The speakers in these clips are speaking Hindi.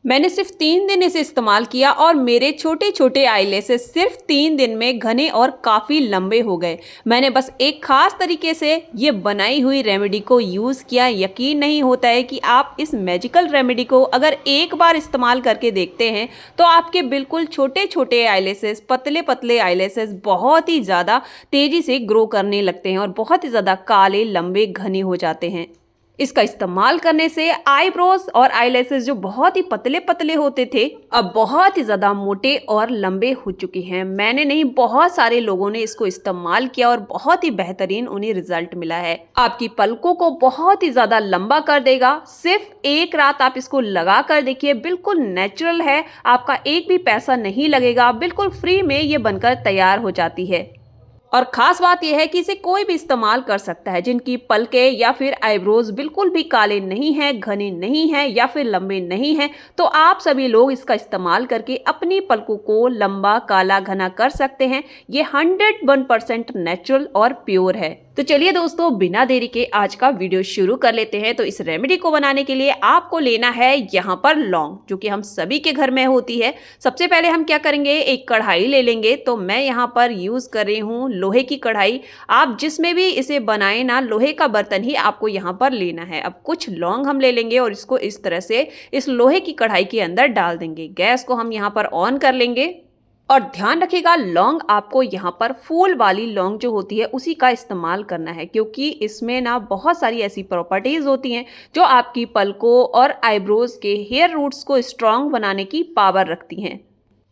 मैंने सिर्फ 3 दिन इसे इस्तेमाल किया और मेरे छोटे छोटे आईलैशेस सिर्फ 3 दिन में घने और काफ़ी लंबे हो गए। मैंने बस एक खास तरीके से ये बनाई हुई रेमेडी को यूज़ किया। यकीन नहीं होता है कि आप इस मैजिकल रेमेडी को अगर एक बार इस्तेमाल करके देखते हैं तो आपके बिल्कुल छोटे छोटे आईलैशेस, पतले पतले आईलैशेस बहुत ही ज़्यादा तेज़ी से ग्रो करने लगते हैं और बहुत ही ज़्यादा काले, लंबे, घने हो जाते हैं। इसका इस्तेमाल करने से आईब्रोज और आईलैशेस जो बहुत ही पतले पतले होते थे अब बहुत ही ज़्यादा मोटे और लंबे हो चुके हैं। मैंने नहीं, बहुत सारे लोगों ने इसको इस्तेमाल किया और बहुत ही बेहतरीन उन्हें रिजल्ट मिला है। आपकी पलकों को बहुत ही ज़्यादा लंबा कर देगा। सिर्फ एक रात आप इसको लगा कर देखिए, बिल्कुल नेचुरल है, आपका एक भी पैसा नहीं लगेगा, बिल्कुल फ्री में ये बनकर तैयार हो जाती है। और ख़ास बात यह है कि इसे कोई भी इस्तेमाल कर सकता है जिनकी पलकें या फिर आईब्रोज बिल्कुल भी काले नहीं हैं, घने नहीं हैं या फिर लंबे नहीं हैं, तो आप सभी लोग इसका इस्तेमाल करके अपनी पलकों को लंबा, काला, घना कर सकते हैं। ये 101% नेचुरल और प्योर है। तो चलिए दोस्तों, बिना देरी के आज का वीडियो शुरू कर लेते हैं। तो इस रेमेडी को बनाने के लिए आपको लेना है यहाँ पर लौंग, जो कि हम सभी के घर में होती है। सबसे पहले हम क्या करेंगे, एक कढ़ाई ले लेंगे। तो मैं यहाँ पर यूज़ कर रही हूँ लोहे की कढ़ाई। आप जिसमें भी इसे बनाएं ना, लोहे का बर्तन ही आपको यहाँ पर लेना है। अब कुछ लौंग हम ले लेंगे और इसको इस तरह से इस लोहे की कढ़ाई के अंदर डाल देंगे। गैस को हम यहाँ पर ऑन कर लेंगे और ध्यान रखिएगा, लौंग आपको यहाँ पर फूल वाली लौंग जो होती है उसी का इस्तेमाल करना है, क्योंकि इसमें ना बहुत सारी ऐसी प्रॉपर्टीज़ होती हैं जो आपकी पलकों और आईब्रोज के हेयर रूट्स को स्ट्रांग बनाने की पावर रखती हैं।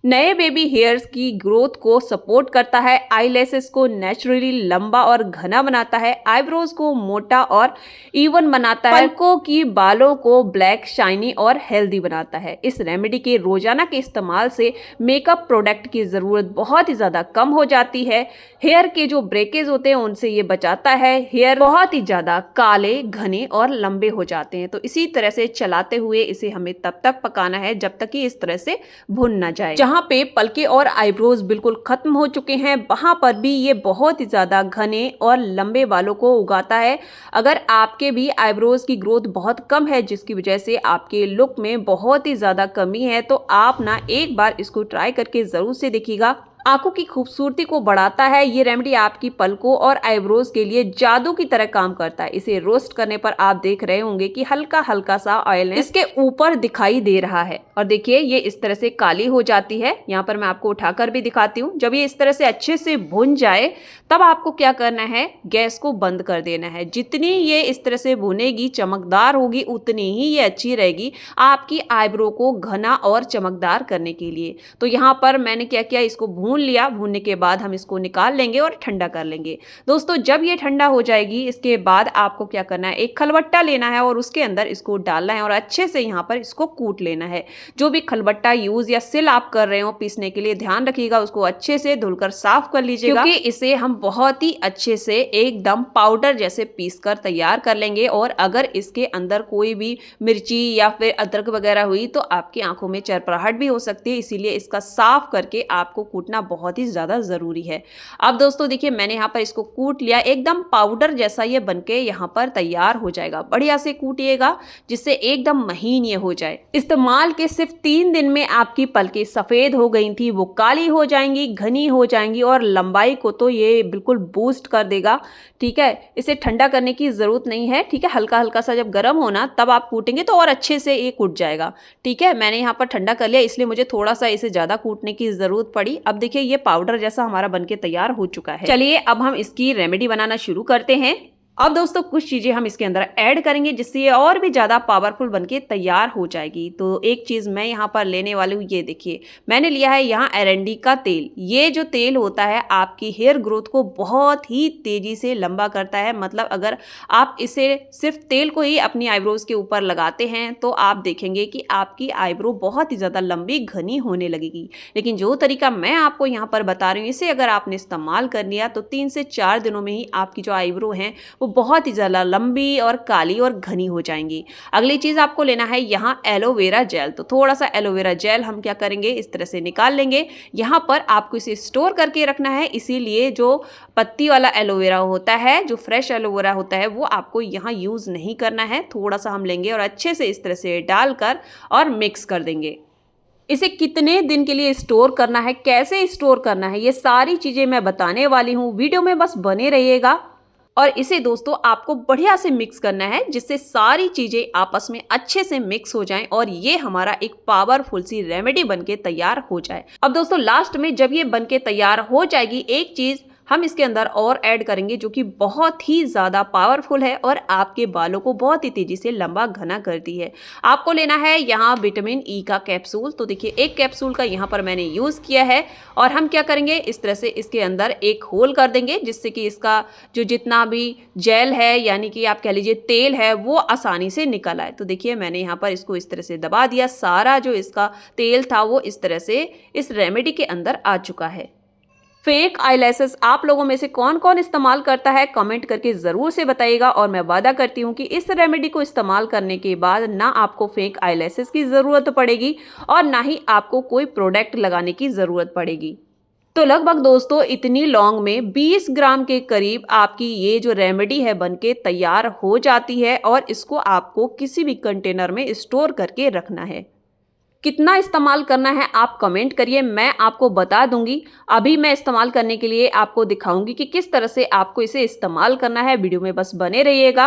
नए बेबी हेयर्स की ग्रोथ को सपोर्ट करता है, आईलैशेस को नेचुरली लंबा और घना बनाता है, आईब्रोज को मोटा और इवन बनाता है, पलकों की बालों को ब्लैक, शाइनी और हेल्दी बनाता है। इस रेमेडी के रोजाना के इस्तेमाल से मेकअप प्रोडक्ट की ज़रूरत बहुत ही ज़्यादा कम हो जाती है। हेयर के जो ब्रेकेज होते हैं उनसे ये बचाता है। हेयर बहुत ही ज़्यादा काले, घने और लंबे हो जाते हैं। तो इसी तरह से चलाते हुए इसे हमें तब तक पकाना है जब तक कि इस तरह से भुन ना जाए। जहाँ पे पलके और आईब्रोज बिल्कुल खत्म हो चुके हैं वहां पर भी ये बहुत ही ज्यादा घने और लंबे बालों को उगाता है। अगर आपके भी आईब्रोज की ग्रोथ बहुत कम है जिसकी वजह से आपके लुक में बहुत ही ज्यादा कमी है, तो आप ना एक बार इसको ट्राई करके जरूर से देखिएगा। आंखों की खूबसूरती को बढ़ाता है ये रेमेडी, आपकी पलकों और आईब्रोज के लिए जादू की तरह काम करता है। इसे रोस्ट करने पर आप देख रहे होंगे कि हल्का हल्का सा ऑयल इसके ऊपर दिखाई दे रहा है और देखिए ये इस तरह से काली हो जाती है। यहाँ पर मैं आपको उठाकर भी दिखाती हूँ। जब ये इस तरह से अच्छे से भुन जाए तब आपको क्या करना है, गैस को बंद कर देना है। जितनी ये इस तरह से भुनेगी, चमकदार होगी, उतनी ही ये अच्छी रहेगी आपकी आईब्रो को घना और चमकदार करने के लिए। तो यहाँ पर मैंने क्या किया, इसको भून लिया। भूनने के बाद हम इसको निकाल लेंगे और ठंडा कर लेंगे। दोस्तों जब ये ठंडा हो जाएगी इसके बाद आपको क्या करना है, एक खलबट्टा लेना है और उसके अंदर इसको डालना है और अच्छे से यहाँ पर इसको कूट लेना है। जो भी खलबट्टा यूज या सिल आप कर रहे हो पीसने के लिए, ध्यान रखिएगा उसको अच्छे से धुलकर साफ कर लीजिएगा, क्योंकि इसे हम बहुत ही अच्छे से एकदम पाउडर जैसे पीस कर तैयार कर लेंगे। और अगर इसके अंदर कोई भी मिर्ची या फिर अदरक वगैरह हुई तो आपकी आंखों में चरपराहट भी हो सकती है, इसीलिए इसका साफ करके आपको कूटना बहुत ही ज्यादा जरूरी है। अब दोस्तों देखिए मैंने यहाँ पर इसको कूट लिया, एकदम पाउडर जैसा ये बनके यहाँ पर तैयार हो जाएगा। बढ़िया से कूटिएगा जिससे एकदम महीन ये हो जाए। इस्तेमाल के सिर्फ 3 दिन में आपकी पलकें सफेद हो गई थी, वो काली हो जाएंगी, घनी हो जाएंगी और लंबाई को तो ये बिल्कुल बूस्ट कर देगा। ठीक है, इसे ठंडा करने की जरूरत नहीं है। ठीक है, हल्का हल्का सा जब गर्म होना तब आप कूटेंगे तो और अच्छे से ये कूट जाएगा। ठीक है, मैंने यहाँ पर ठंडा कर लिया इसलिए मुझे थोड़ा सा इसे ज्यादा कूटने की जरूरत पड़ी। अब देखिए ये पाउडर जैसा हमारा बनके तैयार हो चुका है। चलिए अब हम इसकी रेमेडी बनाना शुरू करते हैं। अब दोस्तों कुछ चीज़ें हम इसके अंदर ऐड करेंगे जिससे ये और भी ज़्यादा पावरफुल बनके तैयार हो जाएगी। तो एक चीज़ मैं यहाँ पर लेने वाली हूँ, ये देखिए मैंने लिया है यहाँ एरंडी का तेल। ये जो तेल होता है आपकी हेयर ग्रोथ को बहुत ही तेज़ी से लंबा करता है। मतलब अगर आप इसे सिर्फ तेल को ही अपनी आईब्रोज के ऊपर लगाते हैं तो आप देखेंगे कि आपकी आईब्रो बहुत ही ज़्यादा लंबी घनी होने लगेगी। लेकिन जो तरीका मैं आपको यहाँ पर बता रही हूँ, इसे अगर आपने इस्तेमाल कर लिया तो 3 से 4 दिनों में ही आपकी जो आईब्रो हैं वो बहुत ही ज़्यादा लंबी और काली और घनी हो जाएंगी। अगली चीज़ आपको लेना है यहाँ एलोवेरा जेल। तो थोड़ा सा एलोवेरा जेल हम क्या करेंगे, इस तरह से निकाल लेंगे। यहाँ पर आपको इसे स्टोर करके रखना है, इसीलिए जो पत्ती वाला एलोवेरा होता है, जो फ्रेश एलोवेरा होता है, वो आपको यहाँ यूज़ नहीं करना है। थोड़ा सा हम लेंगे और अच्छे से इस तरह से डालकर और मिक्स कर देंगे। इसे कितने दिन के लिए स्टोर करना है, कैसे स्टोर करना है, ये सारी चीज़ें मैं बताने वाली हूँ। वीडियो में बस बने रहिएगा। और इसे दोस्तों आपको बढ़िया से मिक्स करना है, जिससे सारी चीज़ें आपस में अच्छे से मिक्स हो जाएं और ये हमारा एक पावरफुल सी रेमेडी बनके तैयार हो जाए। अब दोस्तों लास्ट में जब ये बनके तैयार हो जाएगी, एक चीज़ हम इसके अंदर और ऐड करेंगे जो कि बहुत ही ज़्यादा पावरफुल है और आपके बालों को बहुत ही तेज़ी से लंबा घना करती है। आपको लेना है यहाँ विटामिन ई का कैप्सूल। तो देखिए एक कैप्सूल का यहाँ पर मैंने यूज़ किया है और हम क्या करेंगे, इस तरह से इसके अंदर एक होल कर देंगे, जिससे कि इसका जो जितना भी जेल है, यानी कि आप कह लीजिए तेल है, वो आसानी से निकल आए। तो देखिए मैंने यहाँ पर इसको इस तरह से दबा दिया, सारा जो इसका तेल था वो इस तरह से इस रेमेडी के अंदर आ चुका है। फेक आईलैशेस आप लोगों में से कौन कौन इस्तेमाल करता है, कमेंट करके ज़रूर से बताइएगा। और मैं वादा करती हूँ कि इस रेमेडी को इस्तेमाल करने के बाद ना आपको फेक आईलैशेस की ज़रूरत पड़ेगी और ना ही आपको कोई प्रोडक्ट लगाने की ज़रूरत पड़ेगी। तो लगभग दोस्तों इतनी लौंग में 20 ग्राम के करीब आपकी ये जो रेमेडी है बनके तैयार हो जाती है और इसको आपको किसी भी कंटेनर में स्टोर करके रखना है। कितना इस्तेमाल करना है आप कमेंट करिए, मैं आपको बता दूंगी। अभी मैं इस्तेमाल करने के लिए आपको दिखाऊंगी कि किस तरह से आपको इसे इस्तेमाल करना है। वीडियो में बस बने रहिएगा।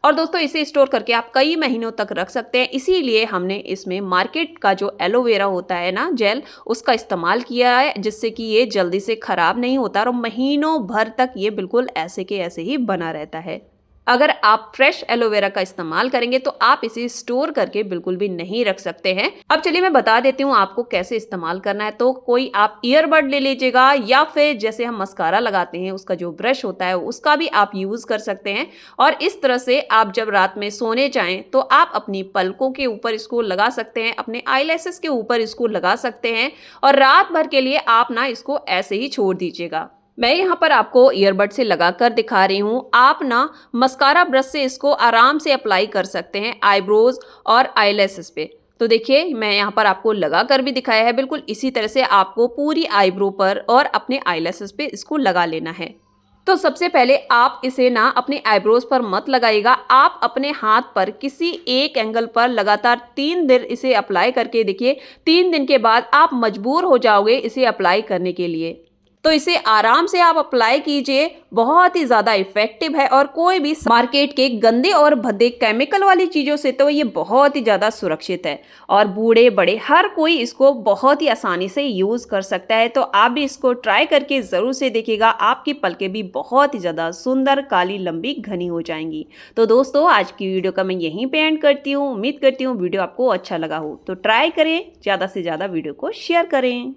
और दोस्तों इसे स्टोर करके आप कई महीनों तक रख सकते हैं, इसीलिए हमने इसमें मार्केट का जो एलोवेरा होता है ना जेल, उसका इस्तेमाल किया है, जिससे कि ये जल्दी से ख़राब नहीं होता और महीनों भर तक ये बिल्कुल ऐसे के ऐसे ही बना रहता है। अगर आप फ्रेश एलोवेरा का इस्तेमाल करेंगे तो आप इसे स्टोर करके बिल्कुल भी नहीं रख सकते हैं। अब चलिए मैं बता देती हूँ आपको कैसे इस्तेमाल करना है। तो कोई आप ईयरबड ले लीजिएगा या फिर जैसे हम मस्कारा लगाते हैं उसका जो ब्रश होता है उसका भी आप यूज़ कर सकते हैं। और इस तरह से आप जब रात में सोने जाएं तो आप अपनी पलकों के ऊपर इसको लगा सकते हैं, अपने आईलैशेस के ऊपर इसको लगा सकते हैं और रात भर के लिए आप ना इसको ऐसे ही छोड़ दीजिएगा। मैं यहाँ पर आपको ईयरबड से लगा कर दिखा रही हूँ। आप ना मस्कारा ब्रश से इसको आराम से अप्लाई कर सकते हैं आईब्रोज और आईलैशेस पे। तो देखिए मैं यहाँ पर आपको लगा कर भी दिखाया है। बिल्कुल इसी तरह से आपको पूरी आईब्रो पर और अपने आईलैशेस पे इसको लगा लेना है। तो सबसे पहले आप इसे ना अपने आईब्रोज पर मत लगाइएगा, आप अपने हाथ पर किसी एक एंगल पर लगातार 3 दिन इसे अप्लाई करके देखिए। 3 दिन के बाद आप मजबूर हो जाओगे इसे अप्लाई करने के लिए। तो इसे आराम से आप अप्लाई कीजिए, बहुत ही ज़्यादा इफेक्टिव है और कोई भी मार्केट के गंदे और भद्दे केमिकल वाली चीज़ों से तो ये बहुत ही ज़्यादा सुरक्षित है और बूढ़े बड़े हर कोई इसको बहुत ही आसानी से यूज़ कर सकता है। तो आप भी इसको ट्राई करके ज़रूर से देखिएगा, आपकी पलकें भी बहुत ही ज़्यादा सुंदर काली लंबी घनी हो जाएंगी। तो दोस्तों आज की वीडियो का मैं यहीं पे एंड करती हूँ। उम्मीद करती हूँ वीडियो आपको अच्छा लगा हो। तो ट्राई करें, ज़्यादा से ज़्यादा वीडियो को शेयर करें।